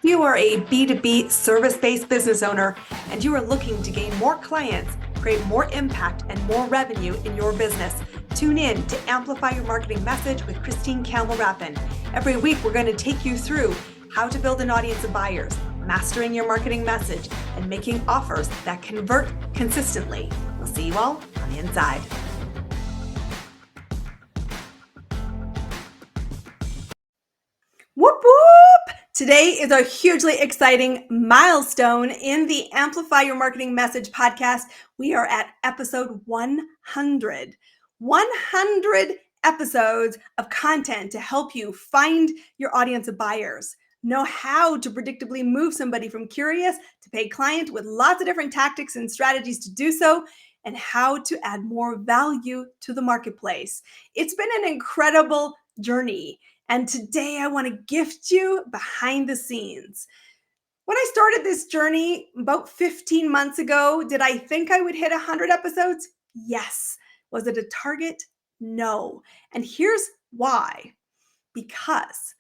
You are a B2B service-based business owner and you are looking to gain more clients, create more impact, and more revenue in your business. Tune in to Amplify Your Marketing Message with Campbell Rapin. Every week, we're going to take you through how to build an audience of buyers, mastering your marketing message, and making offers that convert consistently. We'll see you all on the inside. Whoop whoop! Today is a hugely exciting milestone in the Amplify Your Marketing Message podcast. We are at episode 100. 100 episodes of content to help you find your audience of buyers, know how to predictably move somebody from curious to paid client with lots of different tactics and strategies to do so, and how to add more value to the marketplace. It's been an incredible journey. And today I want to gift you behind the scenes. When I started this journey about 15 months ago, did I think I would hit 100 episodes? Yes. Was it a target? No. And here's why. Because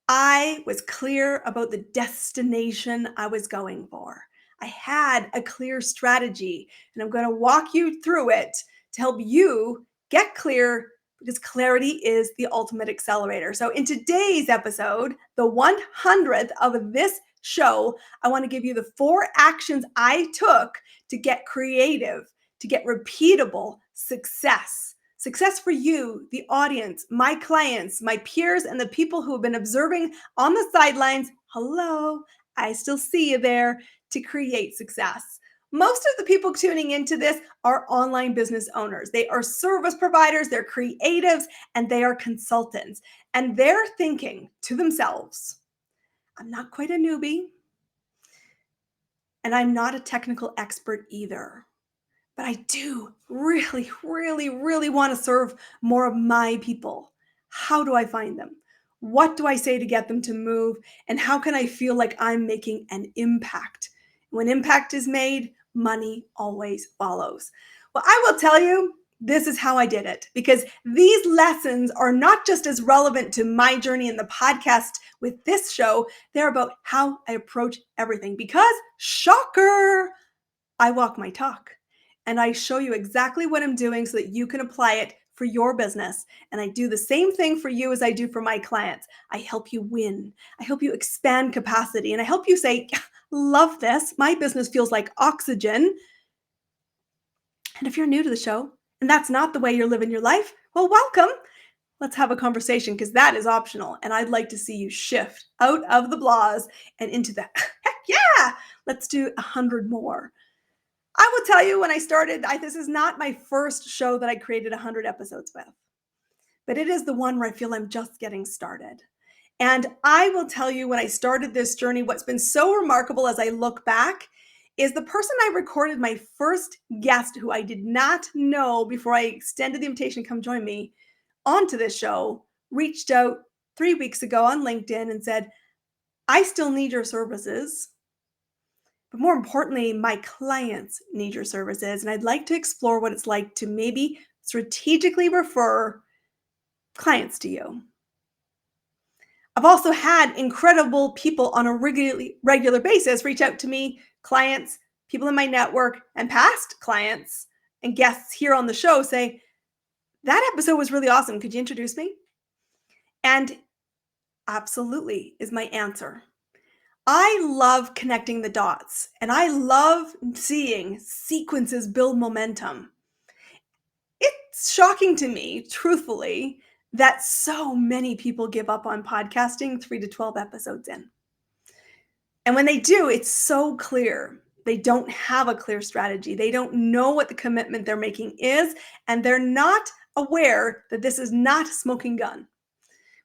I was clear about the destination I was going for. I had a clear strategy, and I'm going to walk you through it to help you get clear, because clarity is the ultimate accelerator. So in today's episode, the 100th of this show, I want to give you the 4 actions I took to get creative, to get repeatable success. Success for you, the audience, my clients, my peers, and the people who have been observing on the sidelines. Hello, I still see you there, to create success. Most of the people tuning into this are online business owners. They are service providers, they're creatives, and they are consultants. And they're thinking to themselves, I'm not quite a newbie, and I'm not a technical expert either. But I do really, really, really want to serve more of my people. How do I find them? What do I say to get them to move? And how can I feel like I'm making an impact? When impact is made, money always follows. Well, I will tell you, this is how I did it, because these lessons are not just as relevant to my journey in the podcast with this show, they're about how I approach everything. Because, shocker, I walk my talk. And I show you exactly what I'm doing so that you can apply it for your business. And I do the same thing for you as I do for my clients. I help you win. I help you expand capacity. And I help you say, love this. My business feels like oxygen. And if you're new to the show and that's not the way you're living your life, well, welcome. Let's have a conversation, because that is optional. And I'd like to see you shift out of the blahs and into the, heck yeah, let's do 100 more. I will tell you, when I started, this is not my first show that I created 100 episodes with, but it is the one where I feel I'm just getting started. And I will tell you, when I started this journey, what's been so remarkable as I look back is the person I recorded my first guest, who I did not know before I extended the invitation to come join me onto this show, reached out 3 weeks ago on LinkedIn and said, I still need your services. But more importantly, my clients need your services, and I'd like to explore what it's like to maybe strategically refer clients to you. I've also had incredible people on a regular basis reach out to me, clients, people in my network, and past clients and guests here on the show say, that episode was really awesome. Could you introduce me? And absolutely is my answer. I love connecting the dots, and I love seeing sequences build momentum. It's shocking to me, truthfully, that so many people give up on podcasting 3 to 12 episodes in. And when they do, it's so clear. They don't have a clear strategy. They don't know what the commitment they're making is, and they're not aware that this is not a smoking gun.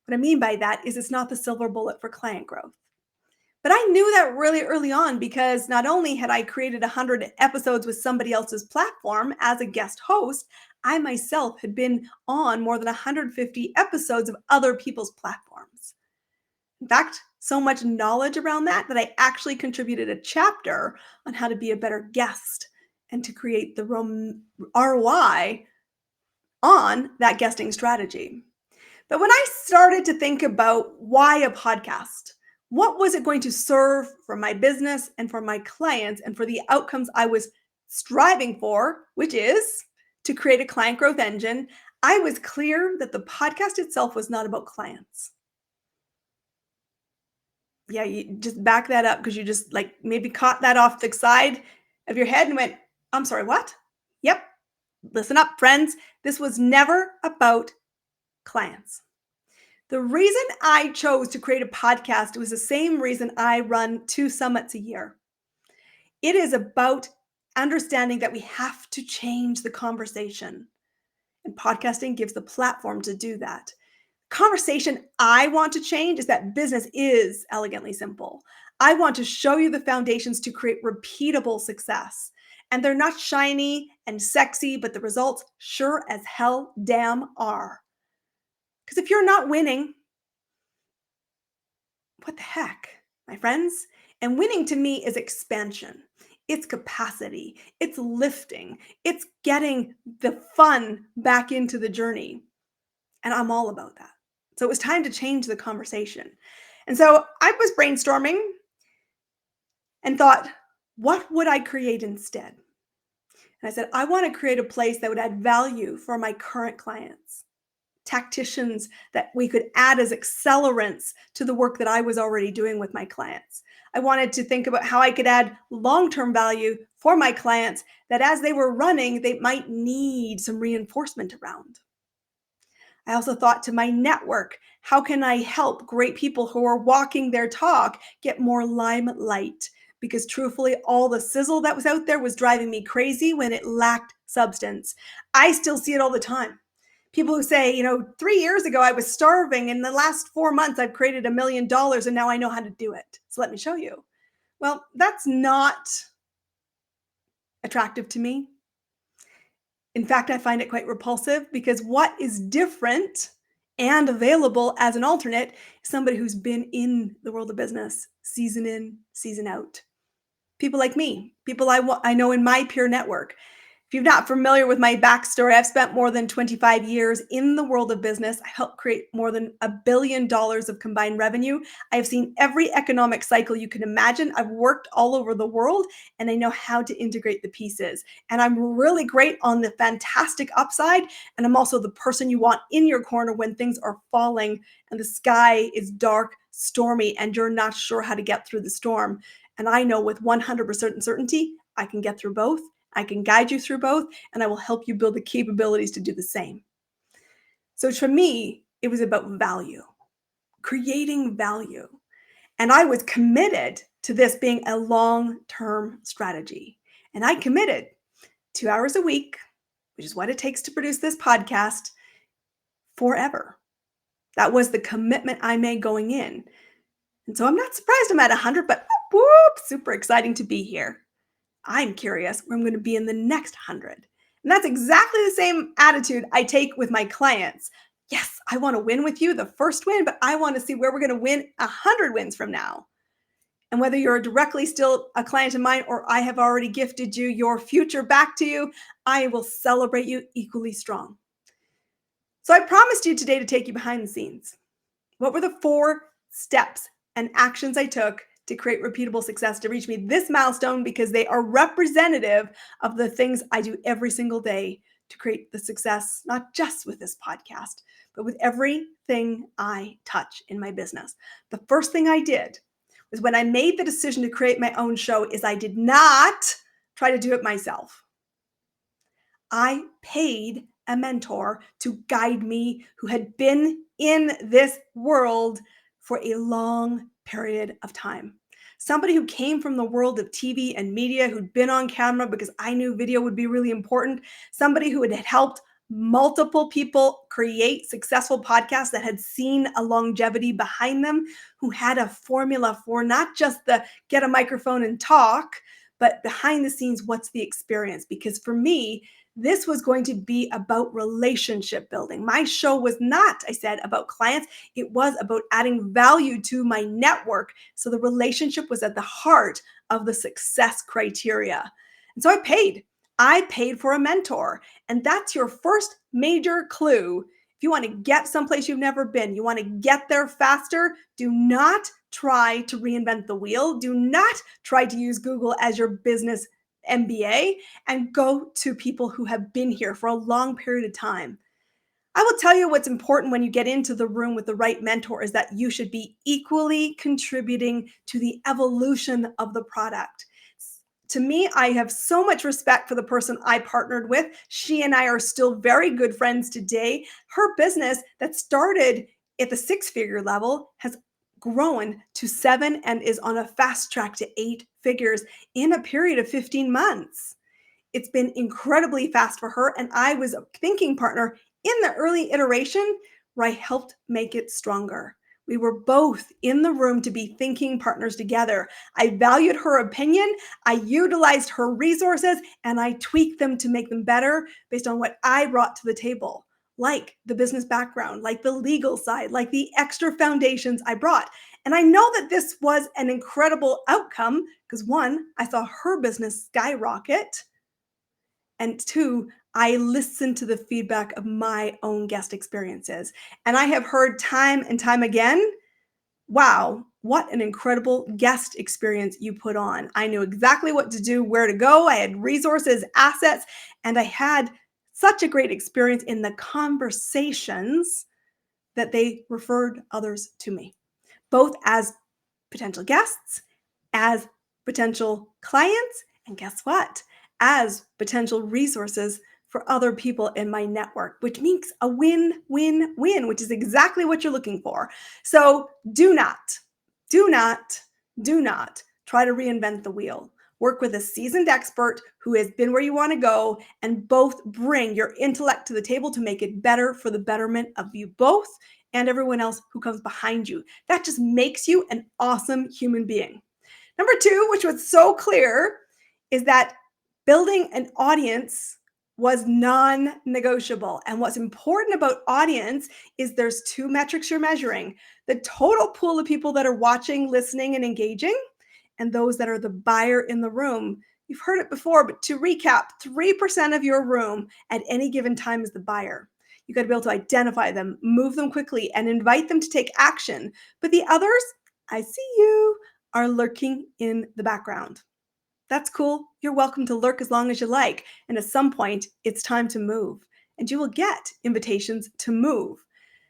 What I mean by that is it's not the silver bullet for client growth. But I knew that really early on, because not only had I created 100 episodes with somebody else's platform as a guest host, I myself had been on more than 150 episodes of other people's platforms. In fact, so much knowledge around that I actually contributed a chapter on how to be a better guest and to create the ROI on that guesting strategy. But when I started to think about why a podcast, What was it going to serve for my business and for my clients and for the outcomes I was striving for, which is to create a client growth engine? I was clear that the podcast itself was not about clients. Yeah, you just back that up because you just like maybe caught that off the side of your head and went, I'm sorry, what? Yep. Listen up, friends. This was never about clients. The reason I chose to create a podcast was the same reason I run 2 summits a year. It is about understanding that we have to change the conversation. And podcasting gives the platform to do that. Conversation I want to change is that business is elegantly simple. I want to show you the foundations to create repeatable success. And they're not shiny and sexy, but the results sure as hell damn are. Because if you're not winning, what the heck, my friends? And winning to me is expansion. It's capacity. It's lifting. It's getting the fun back into the journey. And I'm all about that. So it was time to change the conversation. And so I was brainstorming and thought, what would I create instead? And I said, I want to create a place that would add value for my current clients, tacticians that we could add as accelerants to the work that I was already doing with my clients. I wanted to think about how I could add long-term value for my clients that as they were running, they might need some reinforcement around. I also thought to my network, how can I help great people who are walking their talk get more limelight? Because truthfully, all the sizzle that was out there was driving me crazy when it lacked substance. I still see it all the time. People who say, 3 years ago I was starving. In the last 4 months, I've created $1 million and now I know how to do it. So let me show you. Well, that's not attractive to me. In fact, I find it quite repulsive because what is different and available as an alternate is somebody who's been in the world of business, season in, season out. People like me, people I know in my peer network. If you're not familiar with my backstory, I've spent more than 25 years in the world of business. I helped create more than $1 billion of combined revenue. I've seen every economic cycle you can imagine. I've worked all over the world and I know how to integrate the pieces. And I'm really great on the fantastic upside. And I'm also the person you want in your corner when things are falling and the sky is dark, stormy, and you're not sure how to get through the storm. And I know with 100% certainty, I can get through both. I can guide you through both, and I will help you build the capabilities to do the same. So for me, it was about value, creating value. And I was committed to this being a long-term strategy. And I committed 2 hours a week, which is what it takes to produce this podcast, forever. That was the commitment I made going in. And so I'm not surprised I'm at 100, but whoop, super exciting to be here. I'm curious where I'm going to be in the next 100. And that's exactly the same attitude I take with my clients. Yes, I want to win with you the first win, but I want to see where we're going to win 100 wins from now. And whether you're directly still a client of mine or I have already gifted you your future back to you, I will celebrate you equally strong. So I promised you today to take you behind the scenes. What were the 4 steps and actions I took to create repeatable success to reach me this milestone, because they are representative of the things I do every single day to create the success, not just with this podcast, but with everything I touch in my business. The first thing I did was when I made the decision to create my own show is I did not try to do it myself. I paid a mentor to guide me who had been in this world for a long period of time. Somebody who came from the world of TV and media, who'd been on camera because I knew video would be really important. Somebody who had helped multiple people create successful podcasts that had seen a longevity behind them, who had a formula for not just the get a microphone and talk, but behind the scenes, what's the experience? Because for me, this was going to be about relationship building. My show was not, I said, about clients. It was about adding value to my network. So the relationship was at the heart of the success criteria. And so I paid for a mentor. And that's your first major clue. If you want to get someplace you've never been, you want to get there faster, do not try to reinvent the wheel. Do not try to use Google as your business MBA, and go to people who have been here for a long period of time. I will tell you what's important when you get into the room with the right mentor is that you should be equally contributing to the evolution of the product. To me, I have so much respect for the person I partnered with. She and I are still very good friends today. Her business that started at the six-figure level has grown to 7 and is on a fast track to 8 figures in a period of 15 months. It's been incredibly fast for her, and I was a thinking partner in the early iteration where I helped make it stronger. We were both in the room to be thinking partners together. I valued her opinion, I utilized her resources, and I tweaked them to make them better based on what I brought to the table, like the business background, like the legal side, like the extra foundations I brought. And I know that this was an incredible outcome because one, I saw her business skyrocket. And two, I listen to the feedback of my own guest experiences. And I have heard time and time again, wow, what an incredible guest experience you put on. I knew exactly what to do, where to go. I had resources, assets, and I had such a great experience in the conversations that they referred others to me, both as potential guests, as potential clients, and guess what? As potential resources for other people in my network, which means a win-win-win, which is exactly what you're looking for. So do not, do not, do not try to reinvent the wheel. Work with a seasoned expert who has been where you want to go, and both bring your intellect to the table to make it better for the betterment of you both and everyone else who comes behind you. That just makes you an awesome human being. Number two, which was so clear, is that building an audience was non-negotiable. And what's important about audience is there's two metrics you're measuring: the total pool of people that are watching, listening, and engaging, and those that are the buyer in the room. You've heard it before, but to recap, 3% of your room at any given time is the buyer. You got to be able to identify them, move them quickly, and invite them to take action. But the others, I see you, are lurking in the background. That's cool. You're welcome to lurk as long as you like. And at some point, it's time to move. And you will get invitations to move.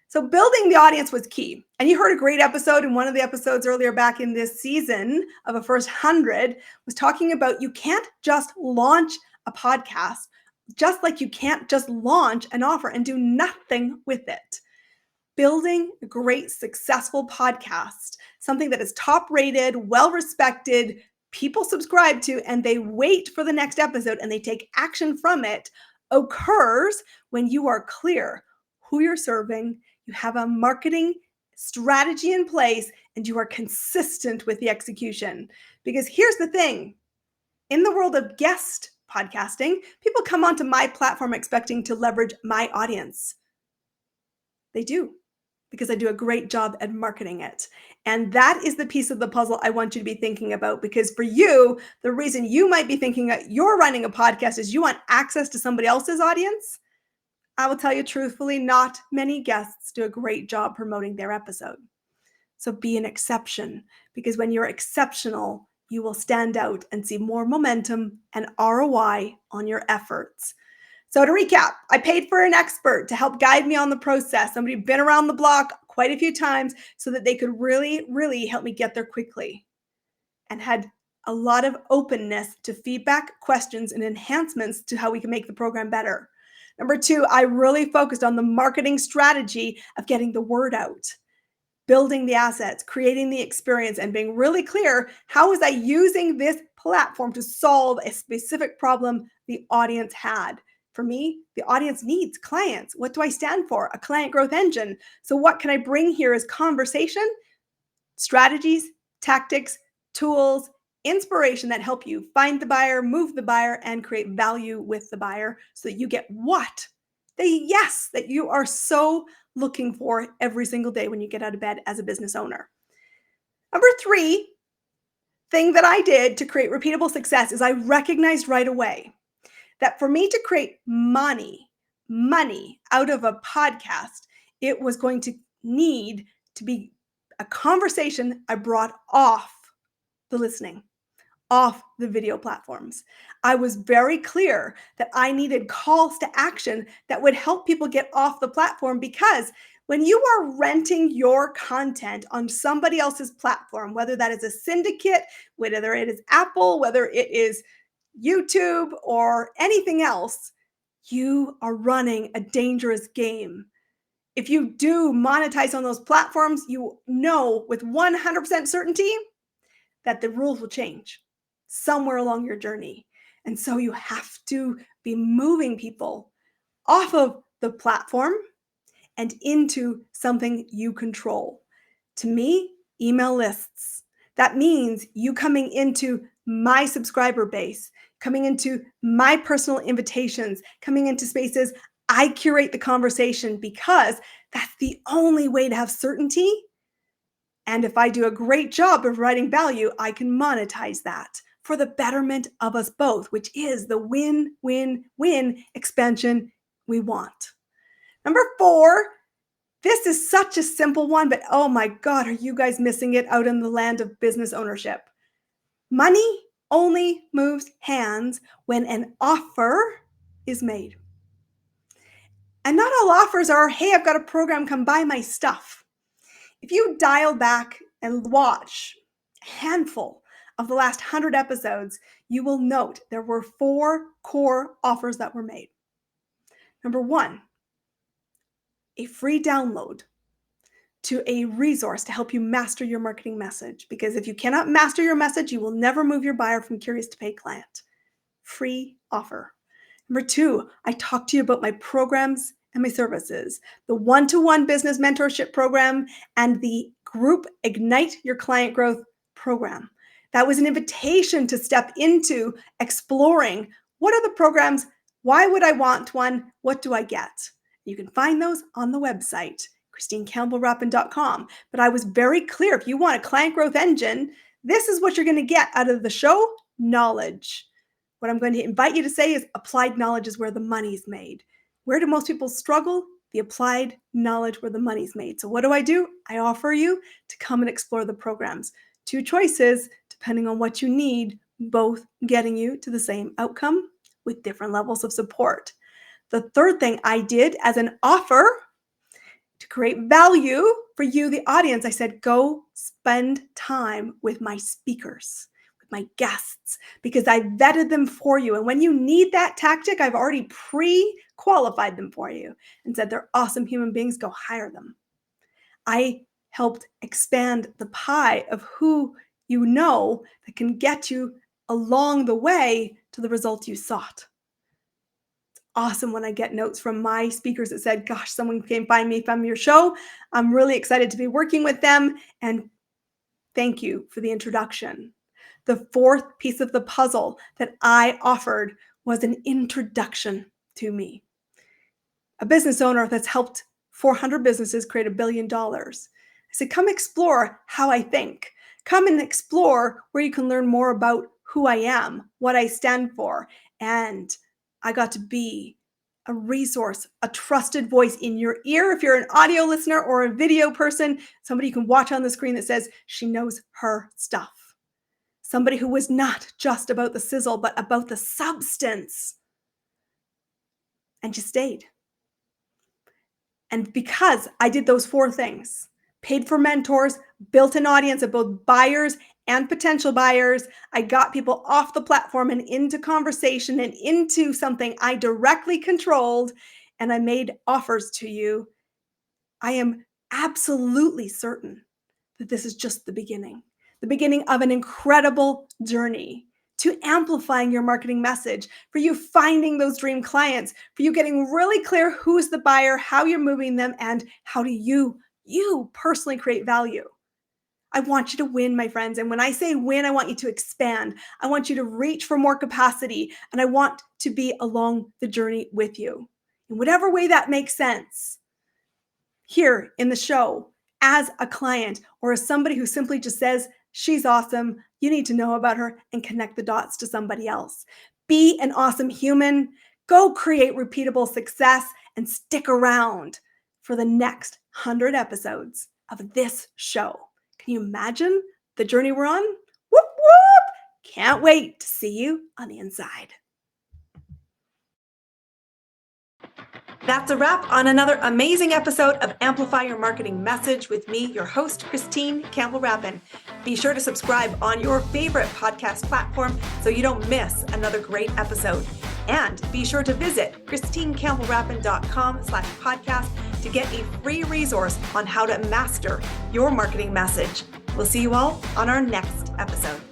So building the audience was key. And you heard a great episode in one of the episodes earlier back in this season of a first 100 was talking about you can't just launch a podcast, just like you can't just launch an offer and do nothing with it. Building a great, successful podcast, something that is top rated, well respected, people subscribe to, and they wait for the next episode and they take action from it, occurs when you are clear who you're serving, you have a marketing strategy in place, and you are consistent with the execution. Because here's the thing, in the world of guest podcasting, people come onto my platform expecting to leverage my audience. They do, because I do a great job at marketing it. And that is the piece of the puzzle I want you to be thinking about, because for you, the reason you might be thinking that you're running a podcast is you want access to somebody else's audience. I will tell you truthfully, not many guests do a great job promoting their episode. So be an exception, because when you're exceptional, you will stand out and see more momentum and ROI on your efforts. So to recap, I paid for an expert to help guide me on the process, somebody who'd been around the block quite a few times so that they could really, really help me get there quickly, and had a lot of openness to feedback, questions, and enhancements to how we can make the program better. Number two, I really focused on the marketing strategy of getting the word out, building the assets, creating the experience, and being really clear, how was I using this platform to solve a specific problem the audience had? For me, the audience needs clients. What do I stand for? A client growth engine. So what can I bring here is conversation, strategies, tactics, tools, inspiration that help you find the buyer, move the buyer, and create value with the buyer so that you get what? The yes that you are so looking for every single day when you get out of bed as a business owner. Number three thing that I did to create repeatable success is I recognized right away that for me to create money money out of a podcast, it was going to need to be a conversation I brought off the listening, off the video platforms. I was very clear that I needed calls to action that would help people get off the platform, because when you are renting your content on somebody else's platform, whether that is a syndicate, whether it is Apple, whether it is YouTube or anything else, you are running a dangerous game. If you do monetize on those platforms, you know with 100% certainty that the rules will change somewhere along your journey. And so you have to be moving people off of the platform and into something you control. To me, email lists. That means you coming into my subscriber base, coming into my personal invitations, coming into spaces I curate the conversation, because that's the only way to have certainty. And if I do a great job of providing value, I can monetize that for the betterment of us both, which is the win-win-win expansion we want. Number 4, this is such a simple one, but oh my God, are you guys missing it out in the land of business ownership? Money only moves hands when an offer is made. And not all offers are, hey, I've got a program, come buy my stuff. If you dial back and watch a handful of the last 100 episodes, you will note there were 4 core offers that were made. Number 1, a free download to a resource to help you master your marketing message. Because if you cannot master your message, you will never move your buyer from curious to paid client. Free offer. Number 2, I talked to you about my programs and my services, the one-to-one business mentorship program and the group Ignite Your Client Growth program. That was an invitation to step into exploring, what are the programs? Why would I want one? What do I get? You can find those on the website, ChristineCampbellRapin.com. But I was very clear, if you want a client growth engine, this is what you're going to get out of the show: knowledge. What I'm going to invite you to say is applied knowledge is where the money's made. Where do most people struggle? The applied knowledge where the money's made. So what do? I offer you to come and explore the programs. 2 choices, depending on what you need, both getting you to the same outcome with different levels of support. The third thing I did as an offer to create value for you, the audience, I said, go spend time with my speakers, my guests, because I vetted them for you. And when you need that tactic, I've already pre-qualified them for you and said they're awesome human beings, go hire them. I helped expand the pie of who you know that can get you along the way to the result you sought. It's awesome when I get notes from my speakers that said, gosh, someone came by me from your show. I'm really excited to be working with them, and thank you for the introduction. The 4th piece of the puzzle that I offered was an introduction to me. A business owner that's helped 400 businesses create $1 billion. I said, come explore how I think. Come and explore where you can learn more about who I am, what I stand for. And I got to be a resource, a trusted voice in your ear. If you're an audio listener or a video person, somebody you can watch on the screen that says she knows her stuff. Somebody who was not just about the sizzle, but about the substance. And you stayed. And because I did those 4 things, paid for mentors, built an audience of both buyers and potential buyers, I got people off the platform and into conversation and into something I directly controlled, and I made offers to you. I am absolutely certain that this is just the beginning of an incredible journey to amplifying your marketing message, for you finding those dream clients, for you getting really clear who's the buyer, how you're moving them, and how do you personally create value. I want you to win, my friends. And when I say win, I want you to expand. I want you to reach for more capacity, and I want to be along the journey with you in whatever way that makes sense. Here in the show, as a client or as somebody who simply just says, she's awesome, you need to know about her, and connect the dots to somebody else. Be an awesome human. Go create repeatable success and stick around for the next 100 episodes of this show. Can you imagine the journey we're on? Whoop, whoop! Can't wait to see you on the inside. That's a wrap on another amazing episode of Amplify Your Marketing Message with me, your host, Christine Campbell Rapin. Be sure to subscribe on your favorite podcast platform so you don't miss another great episode. And be sure to visit christinecampbellrapin.com/podcast to get a free resource on how to master your marketing message. We'll see you all on our next episode.